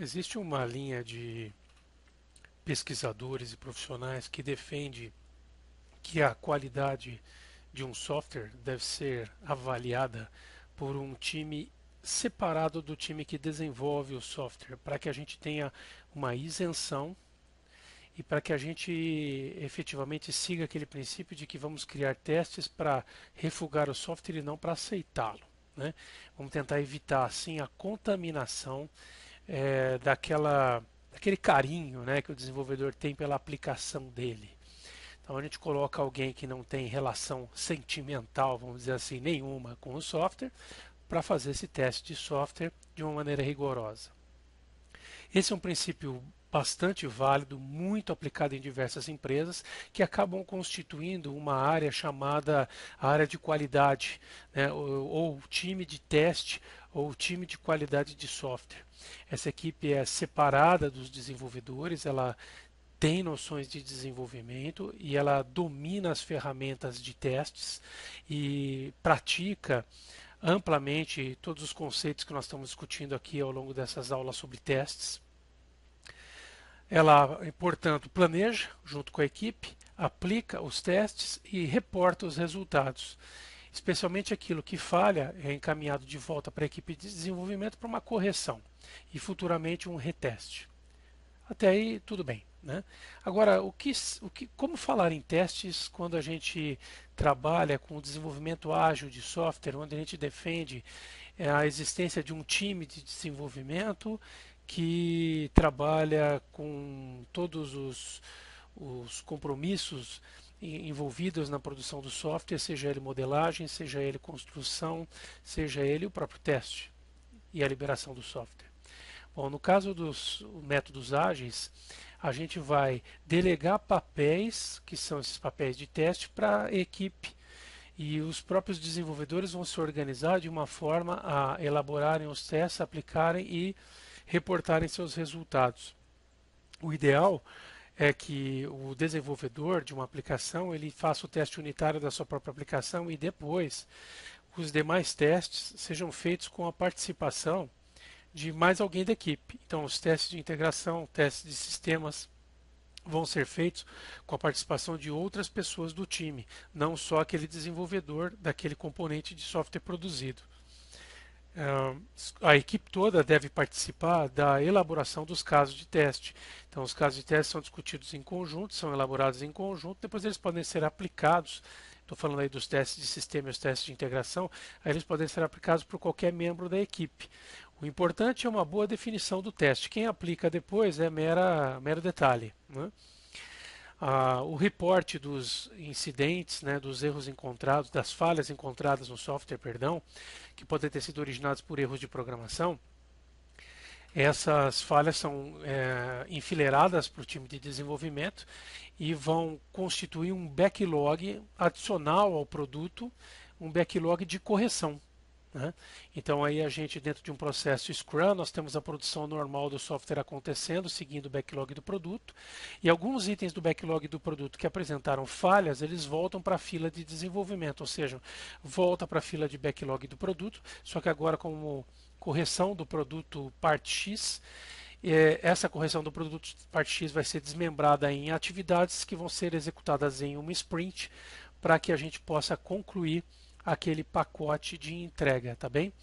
Existe uma linha de pesquisadores e profissionais que defende que a qualidade de um software deve ser avaliada por um time separado do time que desenvolve o software, para que a gente tenha uma isenção e para que a gente efetivamente siga aquele princípio de que vamos criar testes para refugar o software e não para aceitá-lo, né? Vamos tentar evitar assim a contaminação daquele carinho, né, que o desenvolvedor tem pela aplicação dele. Então a gente coloca alguém que não tem relação sentimental, vamos dizer assim, nenhuma com o software, para fazer esse teste de software de uma maneira rigorosa. Esse é um princípio bastante válido, muito aplicado em diversas empresas, que acabam constituindo uma área chamada área de qualidade, né, ou time de teste, ou time de qualidade de software. Essa equipe é separada dos desenvolvedores, ela tem noções de desenvolvimento e ela domina as ferramentas de testes e pratica amplamente todos os conceitos que nós estamos discutindo aqui ao longo dessas aulas sobre testes. Ela, portanto, planeja junto com a equipe, aplica os testes e reporta os resultados. Especialmente aquilo que falha é encaminhado de volta para a equipe de desenvolvimento para uma correção e futuramente um reteste. Até aí tudo bem, né? Agora, como falar em testes quando a gente trabalha com o desenvolvimento ágil de software, onde a gente defende a existência de um time de desenvolvimento que trabalha com todos os compromissos envolvidos na produção do software, seja ele modelagem, seja ele construção, seja ele o próprio teste e a liberação do software. Bom, no caso dos métodos ágeis, a gente vai delegar papéis, que são esses papéis de teste, para a equipe. E os próprios desenvolvedores vão se organizar de uma forma a elaborarem os testes, aplicarem e reportarem seus resultados. O ideal é que o desenvolvedor de uma aplicação ele faça o teste unitário da sua própria aplicação e depois os demais testes sejam feitos com a participação de mais alguém da equipe. Então, os testes de integração, testes de sistemas vão ser feitos com a participação de outras pessoas do time, não só aquele desenvolvedor daquele componente de software produzido. A equipe toda deve participar da elaboração dos casos de teste. Então, os casos de teste são discutidos em conjunto, são elaborados em conjunto, depois eles podem ser aplicados. Estou falando aí dos testes de sistema e os testes de integração, aí eles podem ser aplicados por qualquer membro da equipe. O importante é uma boa definição do teste. Quem aplica depois é mero detalhe, né? O reporte dos incidentes, né, dos erros encontrados, das falhas encontradas no software, perdão, que podem ter sido originados por erros de programação. Essas falhas são enfileiradas para o time de desenvolvimento e vão constituir um backlog adicional ao produto, um backlog de correção, né? Então aí a gente dentro de um processo Scrum nós temos a produção normal do software acontecendo seguindo o backlog do produto e alguns itens do backlog do produto que apresentaram falhas eles voltam para a fila de desenvolvimento, ou seja, volta para a fila de backlog do produto, só que agora como correção do produto parte X. Essa correção do produto parte X vai ser desmembrada em atividades que vão ser executadas em uma sprint para que a gente possa concluir aquele pacote de entrega, tá bem?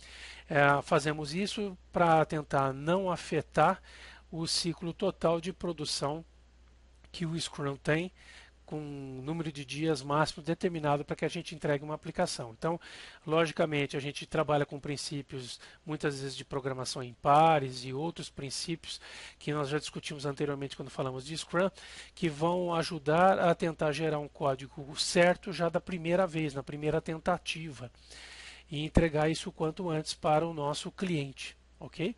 Fazemos isso para tentar não afetar o ciclo total de produção que o Scrum tem, com um número de dias máximo determinado para que a gente entregue uma aplicação. Então, logicamente, a gente trabalha com princípios muitas vezes de programação em pares e outros princípios que nós já discutimos anteriormente quando falamos de Scrum, que vão ajudar a tentar gerar um código certo já da primeira vez, na primeira tentativa, e entregar isso o quanto antes para o nosso cliente, ok?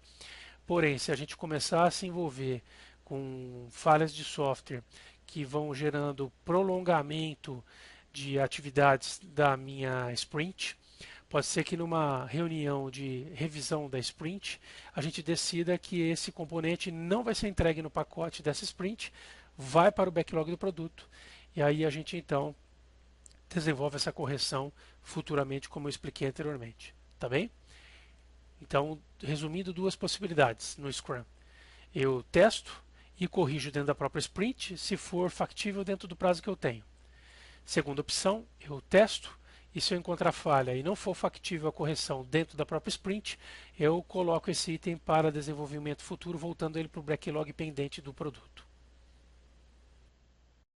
Porém, se a gente começar a se envolver com falhas de software que vão gerando prolongamento de atividades da minha sprint, pode ser que numa reunião de revisão da sprint a gente decida que esse componente não vai ser entregue no pacote dessa sprint, vai para o backlog do produto e aí a gente então desenvolve essa correção futuramente, como eu expliquei anteriormente. Tá bem? Então, resumindo, duas possibilidades no Scrum. Eu testo e corrijo dentro da própria sprint, se for factível dentro do prazo que eu tenho. Segunda opção, eu testo e se eu encontrar falha e não for factível a correção dentro da própria sprint, eu coloco esse item para desenvolvimento futuro, voltando ele para o backlog pendente do produto.